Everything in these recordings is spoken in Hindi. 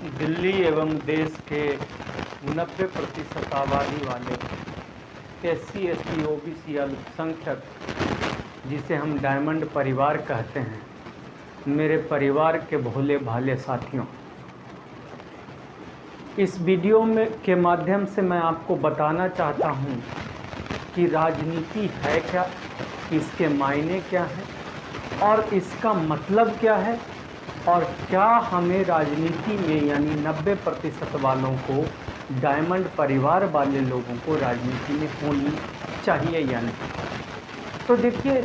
दिल्ली एवं देश के 90% आबादी वाले SC ST OBC अल्पसंख्यक, जिसे हम डायमंड परिवार कहते हैं, मेरे परिवार के भोले भाले साथियों, इस वीडियो के माध्यम से मैं आपको बताना चाहता हूं कि राजनीति है क्या, इसके मायने क्या हैं और इसका मतलब क्या है, और क्या हमें राजनीति में यानी 90% वालों को, डायमंड परिवार वाले लोगों को राजनीति में होनी चाहिए या नहीं। तो देखिए,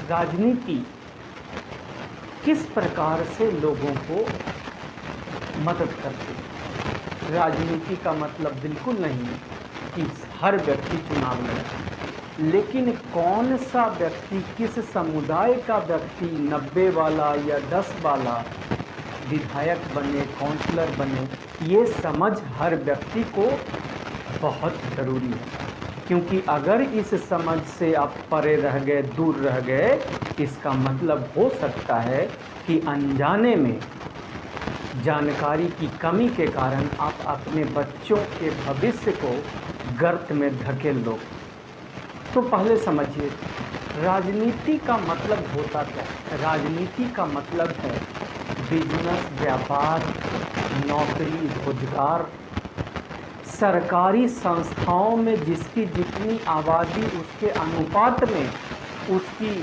राजनीति किस प्रकार से लोगों को मदद करती है। राजनीति का मतलब बिल्कुल नहीं है कि हर व्यक्ति चुनाव लड़े, लेकिन कौन सा व्यक्ति, किस समुदाय का व्यक्ति 90 वाला या 10 वाला विधायक बने, काउंसलर बने, ये समझ हर व्यक्ति को बहुत ज़रूरी है। क्योंकि अगर इस समझ से आप परे रह गए, दूर रह गए, इसका मतलब हो सकता है कि अनजाने में, जानकारी की कमी के कारण आप अपने बच्चों के भविष्य को गर्त में धकेल दो। तो पहले समझिए, राजनीति का मतलब होता क्या है। राजनीति का मतलब है बिजनेस, व्यापार, नौकरी, रोजगार। सरकारी संस्थाओं में जिसकी जितनी आबादी, उसके अनुपात में उसकी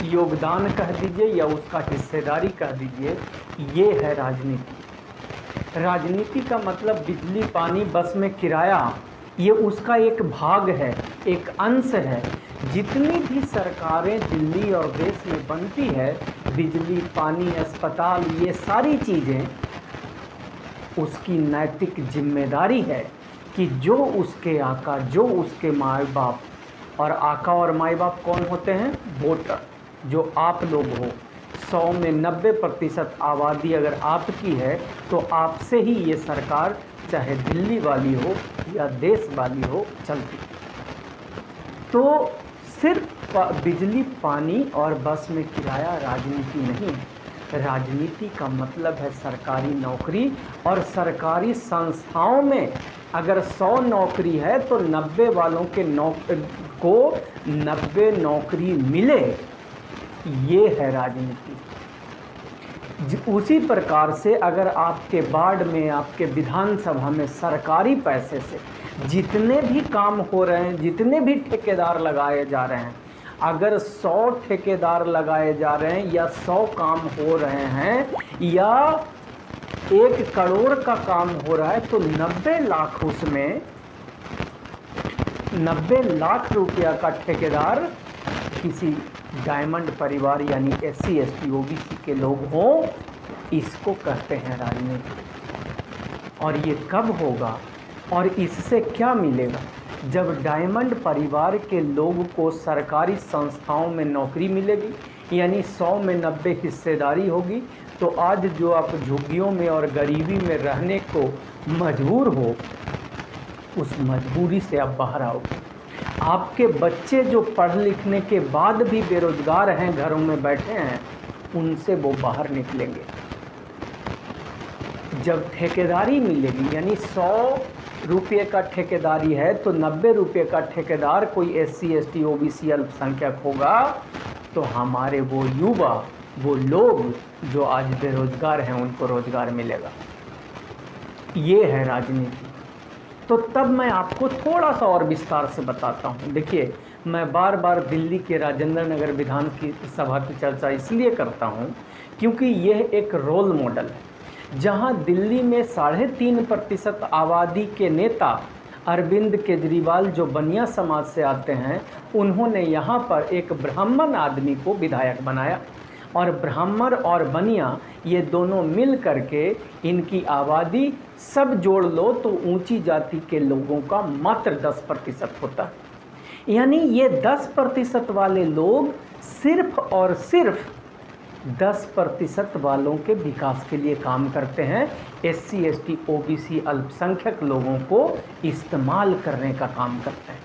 योगदान कह दीजिए या उसका हिस्सेदारी कह दीजिए, ये है राजनीति। राजनीति का मतलब बिजली, पानी, बस में किराया, ये उसका एक भाग है, एक अंश है। जितनी भी सरकारें दिल्ली और देश में बनती है, बिजली, पानी, अस्पताल, ये सारी चीज़ें, उसकी नैतिक जिम्मेदारी है कि जो उसके आका, जो उसके माँ बाप, और आका और माँ बाप कौन होते हैं? वोटर, जो आप लोग हो। 100 में 90% आबादी अगर आपकी है तो आपसे ही ये सरकार, चाहे दिल्ली वाली हो या देश वाली हो, चलती। तो सिर्फ बिजली, पानी और बस में किराया राजनीति नहीं है। राजनीति का मतलब है सरकारी नौकरी, और सरकारी संस्थाओं में अगर 100 नौकरी है तो 90 वालों के को 90 नौकरी मिले, ये है राजनीति। उसी प्रकार से अगर आपके वार्ड में, आपके विधानसभा में सरकारी पैसे से जितने भी काम हो रहे हैं, जितने भी ठेकेदार लगाए जा रहे हैं, अगर 100 ठेकेदार लगाए जा रहे हैं या 100 काम हो रहे हैं या 1 करोड़ का काम हो रहा है, तो 90 लाख, उसमें 90 लाख रुपया का ठेकेदार किसी डायमंड परिवार यानी SC ST OBC के लोग हों, इसको कहते हैं राजनीति। और ये कब होगा और इससे क्या मिलेगा? जब डायमंड परिवार के लोग को सरकारी संस्थाओं में नौकरी मिलेगी, यानी 100 में 90 हिस्सेदारी होगी, तो आज जो आप झुग्गियों में और गरीबी में रहने को मजबूर हो, उस मजबूरी से आप बाहर आओगे। आपके बच्चे जो पढ़ लिखने के बाद भी बेरोजगार हैं, घरों में बैठे हैं, उनसे वो बाहर निकलेंगे। जब ठेकेदारी मिलेगी, यानी 100 रुपये का ठेकेदारी है तो 90 रुपये का ठेकेदार कोई SC ST OBC अल्पसंख्यक होगा, तो हमारे वो युवा, वो लोग जो आज बेरोजगार हैं, उनको रोजगार मिलेगा। ये है राजनीति। तो तब मैं आपको थोड़ा सा और विस्तार से बताता हूँ। देखिए, मैं बार बार दिल्ली के राजेंद्र नगर विधान की सभा की चर्चा इसलिए करता हूँ क्योंकि यह एक रोल मॉडल है। जहाँ दिल्ली में 3.5% आबादी के नेता अरविंद केजरीवाल, जो बनिया समाज से आते हैं, उन्होंने यहाँ पर एक ब्राह्मण आदमी को विधायक बनाया, और ब्राह्मण और बनिया ये दोनों मिल करके, इनकी आबादी सब जोड़ लो तो ऊंची जाति के लोगों का मात्र 10% होता है। यानी ये 10% वाले लोग सिर्फ और सिर्फ 10% वालों के विकास के लिए काम करते हैं। SC ST OBC अल्पसंख्यक लोगों को इस्तेमाल करने का काम करते हैं।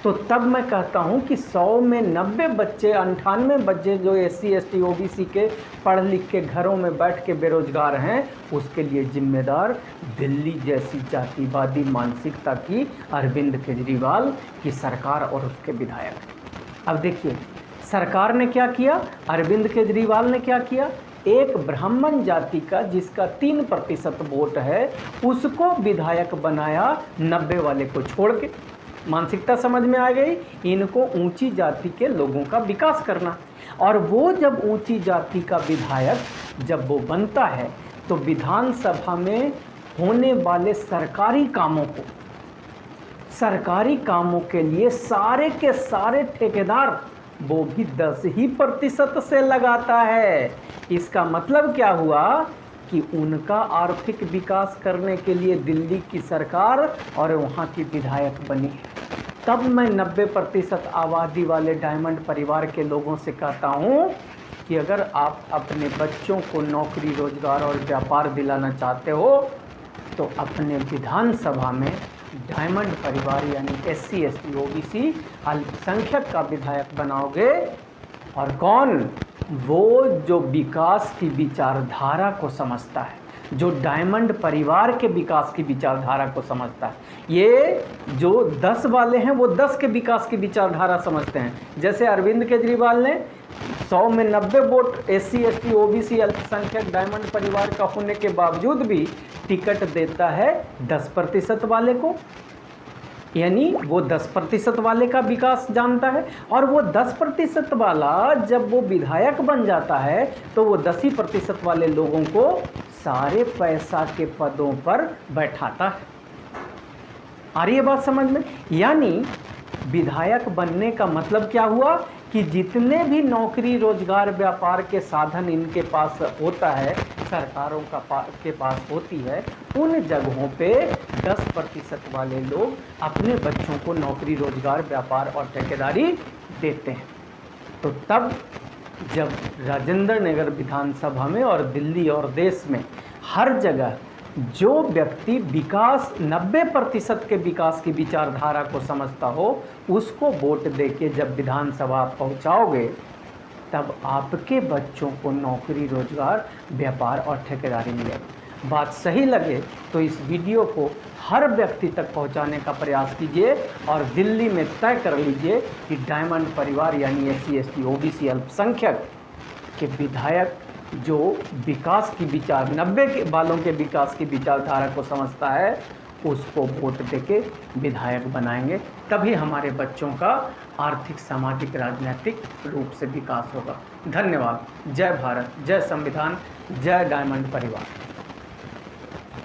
तो तब मैं कहता हूँ कि 100 में 90 बच्चे, 98 बच्चे जो SC ST OBC के पढ़ लिख के घरों में बैठ के बेरोजगार हैं, उसके लिए जिम्मेदार दिल्ली जैसी जातिवादी मानसिकता की अरविंद केजरीवाल की सरकार और उसके विधायक। अब देखिए सरकार ने क्या किया, अरविंद केजरीवाल ने क्या किया, एक ब्राह्मण जाति का जिसका 3% वोट है उसको विधायक बनाया 90 वाले को छोड़ के। मानसिकता समझ में आ गई, इनको ऊंची जाति के लोगों का विकास करना। और वो जब ऊंची जाति का विधायक जब वो बनता है तो विधानसभा में होने वाले सरकारी कामों के लिए सारे के सारे ठेकेदार वो भी 10% से लगाता है। इसका मतलब क्या हुआ कि उनका आर्थिक विकास करने के लिए दिल्ली की सरकार और वहाँ की विधायक बनी है। तब मैं 90% आबादी वाले डायमंड परिवार के लोगों से कहता हूँ कि अगर आप अपने बच्चों को नौकरी, रोजगार और व्यापार दिलाना चाहते हो तो अपने विधानसभा में डायमंड परिवार यानी SC ST OBC अल्पसंख्यक का विधायक बनाओगे। और कौन? वो जो विकास की विचारधारा को समझता है, जो डायमंड परिवार के विकास की विचारधारा को समझता है। ये जो 10 वाले हैं वो 10 के विकास की विचारधारा समझते हैं। जैसे अरविंद केजरीवाल ने 100 में 90 वोट SC ST OBC अल्पसंख्यक डायमंड परिवार का होने के बावजूद भी टिकट देता है 10% वाले को, यानी वो 10% वाले का विकास जानता है। और वो 10% वाला जब वो विधायक बन जाता है तो वो 10% वाले लोगों को सारे पैसा के पदों पर बैठाता है। आ रही है बात समझ में? यानी विधायक बनने का मतलब क्या हुआ कि जितने भी नौकरी, रोजगार, व्यापार के साधन इनके पास होता है, सरकारों के पास होती है, उन जगहों पे 10% वाले लोग अपने बच्चों को नौकरी, रोजगार, व्यापार और ठेकेदारी देते हैं। तो तब जब राजेंद्र नगर विधानसभा में और दिल्ली और देश में हर जगह जो व्यक्ति विकास 90% के विकास की विचारधारा को समझता हो उसको वोट देके जब विधानसभा पहुंचाओगे तब आपके बच्चों को नौकरी, रोजगार, व्यापार और ठेकेदारी मिलेगी। बात सही लगे तो इस वीडियो को हर व्यक्ति तक पहुंचाने का प्रयास कीजिए और दिल्ली में तय कर लीजिए कि डायमंड परिवार यानी SC ST OBC अल्पसंख्यक के विधायक जो विकास की विचार 90 के वालों के विकास की विचारधारा को समझता है उसको वोट देके विधायक बनाएंगे। तभी हमारे बच्चों का आर्थिक, सामाजिक, राजनीतिक रूप से विकास होगा। धन्यवाद। जय भारत, जय संविधान, जय डायमंड परिवार।